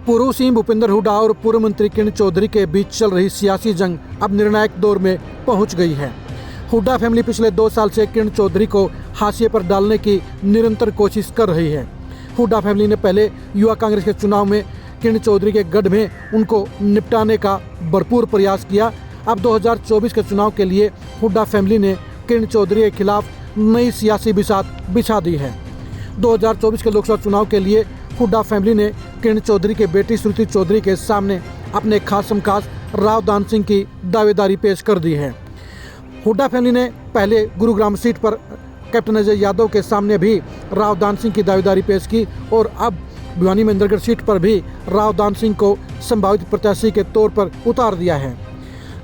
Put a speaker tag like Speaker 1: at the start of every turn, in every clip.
Speaker 1: पूर्व सीएम भूपेंद्र हुड्डा और पूर्व मंत्री किरण चौधरी के बीच चल रही सियासी जंग अब निर्णायक दौर में पहुंच गई है। हुड्डा फैमिली पिछले 2 साल से किरण चौधरी को हाशिए पर डालने की निरंतर कोशिश कर रही है। हुड्डा फैमिली ने पहले युवा कांग्रेस के चुनाव में किरण चौधरी के गढ़ में उनको निपटाने का भरपूर प्रयास किया। अब 2024 के चुनाव के लिए हुड्डा फैमिली ने किरण चौधरी के खिलाफ नई सियासी बिसात बिछा दी है। 2024 के लोकसभा चुनाव के लिए हुड्डा फैमिली ने किरण चौधरी के बेटी श्रुति चौधरी के सामने अपने खासम खास राव दान सिंह की दावेदारी पेश कर दी है। हुड्डा फैमिली ने पहले गुरुग्राम सीट पर कैप्टन अजय यादव के सामने भी राव दान सिंह की दावेदारी पेश की और अब भिवानी महेंद्रगढ़ सीट पर भी राव दान सिंह को संभावित प्रत्याशी के तौर पर उतार दिया है।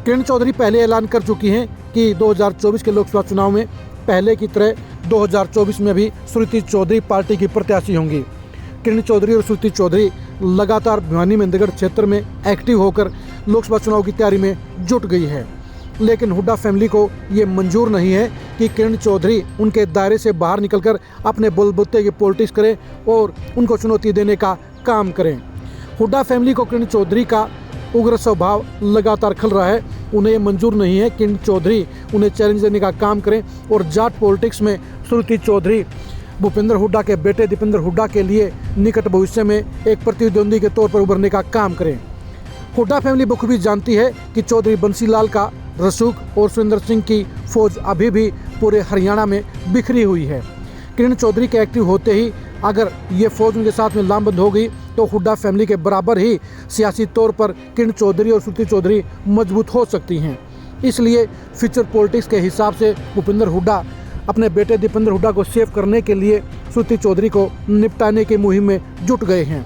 Speaker 1: किरण चौधरी पहले ऐलान कर चुकी हैं कि 2024 के लोकसभा चुनाव में पहले की तरह 2024 में भी श्रुति चौधरी पार्टी की प्रत्याशी होंगी। किरण चौधरी और श्रुति चौधरी लगातार भिवानी महेंद्रगढ़ क्षेत्र में एक्टिव होकर लोकसभा चुनाव की तैयारी में जुट गई है, लेकिन हुड्डा फैमिली को ये मंजूर नहीं है कि किरण चौधरी उनके दायरे से बाहर निकलकर अपने बलबूते की पॉलिटिक्स करें और उनको चुनौती देने का काम करें। हुड्डा फैमिली को किरण चौधरी का उग्र स्वभाव लगातार खल रहा है। उन्हें मंजूर नहीं है किरण चौधरी उन्हें चैलेंज देने का काम करें और जाट पॉलिटिक्स में श्रुति चौधरी भूपेंद्र हुड्डा के बेटे दीपेंद्र हुड्डा के लिए निकट भविष्य में एक प्रतिद्वंदी के तौर पर उभरने का काम करें। हुड्डा फैमिली बखूबी जानती है कि चौधरी बंसीलाल का रसूख और सुरेंद्र सिंह की फौज अभी भी पूरे हरियाणा में बिखरी हुई है। किरण चौधरी के एक्टिव होते ही अगर ये फौज उनके साथ में लामबंद हो गई तो हुड्डा फैमिली के बराबर ही सियासी तौर पर किरण चौधरी और श्रुति चौधरी मजबूत हो सकती हैं। इसलिए फ्यूचर पॉलिटिक्स के हिसाब से भूपेंद्र हुड्डा अपने बेटे दीपेंद्र हुड्डा को सेव करने के लिए श्रुति चौधरी को निपटाने की मुहिम में जुट गए हैं।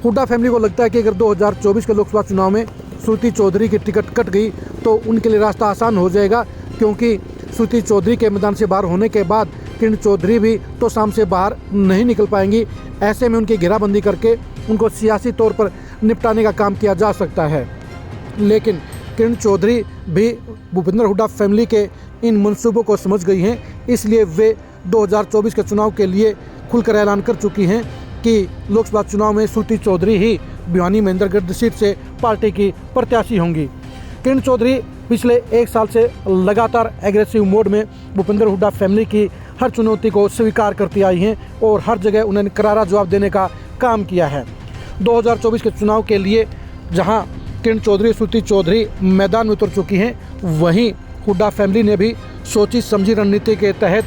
Speaker 1: हुड्डा फैमिली को लगता है कि अगर 2024 के लोकसभा चुनाव में श्रुति चौधरी की टिकट कट गई तो उनके लिए रास्ता आसान हो जाएगा, क्योंकि श्रुति चौधरी के मैदान से बाहर होने के बाद किरण चौधरी भी तो शाम से बाहर नहीं निकल पाएंगी। ऐसे में उनकी घेराबंदी करके उनको सियासी तौर पर निपटाने का काम किया जा सकता है। लेकिन किरण चौधरी भी भूपेंद्र हुड्डा फैमिली के इन मंसूबों को समझ गई हैं, इसलिए वे 2024 के चुनाव के लिए खुलकर ऐलान कर चुकी हैं कि लोकसभा चुनाव में श्रुति चौधरी ही भिवानी महेंद्रगढ़ सीट से पार्टी की प्रत्याशी होंगी। किरण चौधरी पिछले 1 साल से लगातार एग्रेसिव मोड में भूपेंद्र हुड्डा फैमिली की हर चुनौती को स्वीकार करती आई हैं और हर जगह उन्होंने करारा जवाब देने का काम किया है। 2024 के चुनाव के लिए जहां किरण चौधरी श्रुति चौधरी मैदान में उतर चुकी हैं, वहीं हुड्डा फैमिली ने भी सोची समझी रणनीति के तहत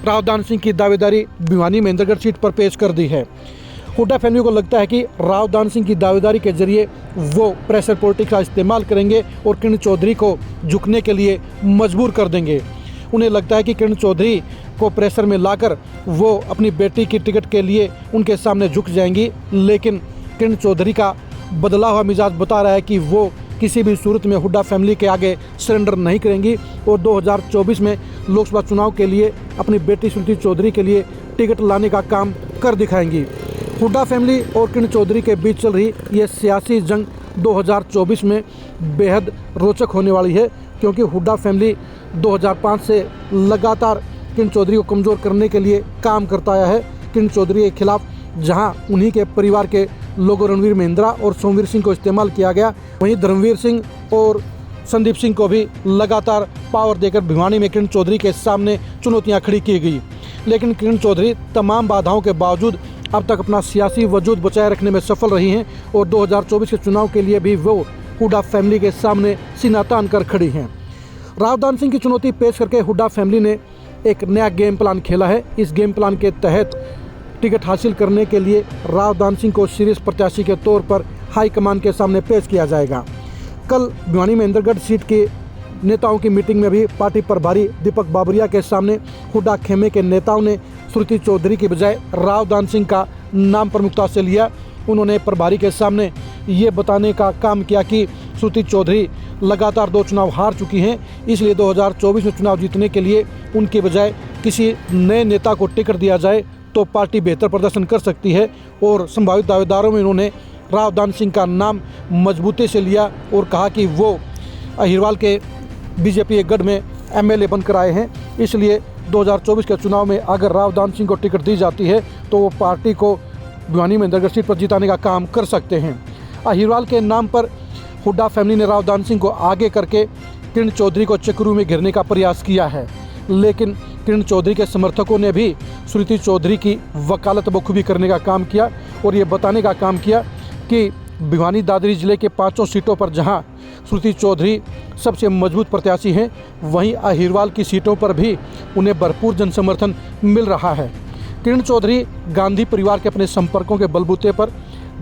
Speaker 1: राव दान सिंह की दावेदारी भिवानी महेंद्रगढ़ सीट पर पेश कर दी है। हुड्डा फैमिली को लगता है कि राव दान सिंह की दावेदारी के जरिए वो प्रेशर पॉलिटिक्स का इस्तेमाल करेंगे और किरण चौधरी को झुकने के लिए मजबूर कर देंगे। उन्हें लगता है कि किरण चौधरी को प्रेशर में लाकर वो अपनी बेटी की टिकट के लिए उनके सामने झुक जाएंगी, लेकिन किरण चौधरी का बदला हुआ मिजाज बता रहा है कि वो किसी भी सूरत में हुड्डा फैमिली के आगे सरेंडर नहीं करेंगी और 2024 में लोकसभा चुनाव के लिए अपनी बेटी श्रुति चौधरी के लिए टिकट लाने का काम कर दिखाएंगी। हुड्डा फैमिली और किरण चौधरी के बीच चल रही ये सियासी जंग 2024 में बेहद रोचक होने वाली है, क्योंकि हुड्डा फैमिली 2005 से लगातार किरण चौधरी को कमज़ोर करने के लिए काम करता आया है। किरण चौधरी के खिलाफ जहां उन्हीं के परिवार के लोगों रणवीर महिंद्रा और सोमवीर सिंह को इस्तेमाल किया गया, वहीं धर्मवीर सिंह और संदीप सिंह को भी लगातार पावर देकर भिवानी में किरण चौधरी के सामने चुनौतियां खड़ी की गई। लेकिन किरण चौधरी तमाम बाधाओं के बावजूद अब तक अपना सियासी वजूद बचाए रखने में सफल रही हैं और 2024 के चुनाव के लिए भी वो हुड्डा फैमिली के सामने सीना तान कर खड़ी हैं। राव दान सिंह की चुनौती पेश करके हुड्डा फैमिली ने एक नया गेम प्लान खेला है। इस गेम प्लान के तहत टिकट हासिल करने के लिए राव दान सिंह को सीरियस प्रत्याशी के तौर पर हाईकमान के सामने पेश किया जाएगा। कल भिवानी महेंद्रगढ़ सीट के नेताओं की मीटिंग में भी पार्टी प्रभारी दीपक बाबरिया के सामने हुड्डा खेमे के नेताओं ने श्रुति चौधरी की बजाय राव दान सिंह का नाम प्रमुखता से लिया। उन्होंने प्रभारी के सामने ये बताने का काम किया कि श्रुति चौधरी लगातार 2 चुनाव हार चुकी हैं, इसलिए 2024 में चुनाव जीतने के लिए उनके बजाय किसी नए नेता को टिकट दिया जाए तो पार्टी बेहतर प्रदर्शन कर सकती है। और संभावित दावेदारों में उन्होंने राव दान सिंह का नाम मजबूती से लिया और कहा कि वो अहिरवाल के बीजेपी के गढ़ में एमएलए बनकर आए हैं, इसलिए 2024 के चुनाव में अगर राव दान सिंह को टिकट दी जाती है तो वो पार्टी को भिवानी महेंद्रगढ़ सीट पर जिताने का काम कर सकते हैं। अहिरवाल के नाम पर हुड्डा फैमिली ने राव दान सिंह को आगे करके किरण चौधरी को चक्रू में घेरने का प्रयास किया है, लेकिन किरण चौधरी के समर्थकों ने भी श्रुति चौधरी की वकालत बखूबी करने का काम किया और ये बताने का काम किया कि भिवानी दादरी जिले के 5 सीटों पर जहां श्रुति चौधरी सबसे मजबूत प्रत्याशी हैं, वहीं अहिरवाल की सीटों पर भी उन्हें भरपूर जनसमर्थन मिल रहा है। किरण चौधरी गांधी परिवार के अपने संपर्कों के बलबूते पर,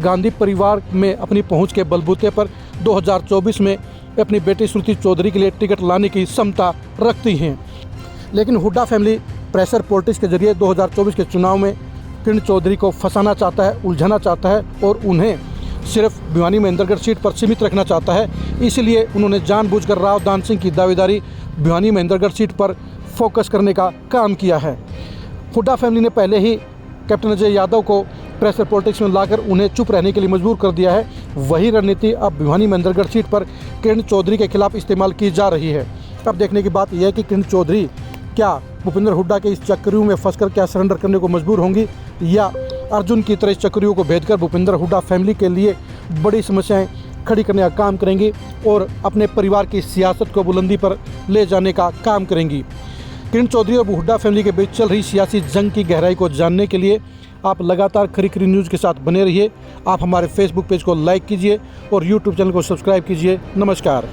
Speaker 1: गांधी परिवार में अपनी पहुंच के बलबूते पर 2024 में अपनी बेटी श्रुति चौधरी के लिए टिकट लाने की क्षमता रखती हैं। लेकिन हुड्डा फैमिली प्रेशर पॉलिटिक्स के जरिए 2024 के चुनाव में किरण चौधरी को फंसाना चाहता है, उलझाना चाहता है और उन्हें सिर्फ भिवानी महेंद्रगढ़ सीट पर सीमित रखना चाहता है। इसलिए उन्होंने जानबूझकर राव दान सिंह की दावेदारी भिवानी महेंद्रगढ़ सीट पर फोकस करने का काम किया है। हुड्डा फैमिली ने पहले ही कैप्टन अजय यादव को प्रेशर पॉलिटिक्स में लाकर उन्हें चुप रहने के लिए मजबूर कर दिया है। वही रणनीति अब भिवानी महेंद्रगढ़ सीट पर किरण चौधरी के खिलाफ इस्तेमाल की जा रही है। अब देखने की बात यह है कि किरण चौधरी क्या भूपेंद्र हुड्डा के इस चक्रव्यूह में फंसकर क्या सरेंडर करने को मजबूर होंगी, या अर्जुन की तरह इस चक्रव्यूह को भेदकर भूपेंद्र हुड्डा फैमिली के लिए बड़ी समस्याएं खड़ी करने का काम करेंगी और अपने परिवार की सियासत को बुलंदी पर ले जाने का काम करेंगी। किरण चौधरी और हुड्डा फैमिली के बीच चल रही सियासी जंग की गहराई को जानने के लिए आप लगातार खरी खरी न्यूज़ के साथ बने रहिए। आप हमारे फेसबुक पेज को लाइक कीजिए और यूट्यूब चैनल को सब्सक्राइब कीजिए। नमस्कार।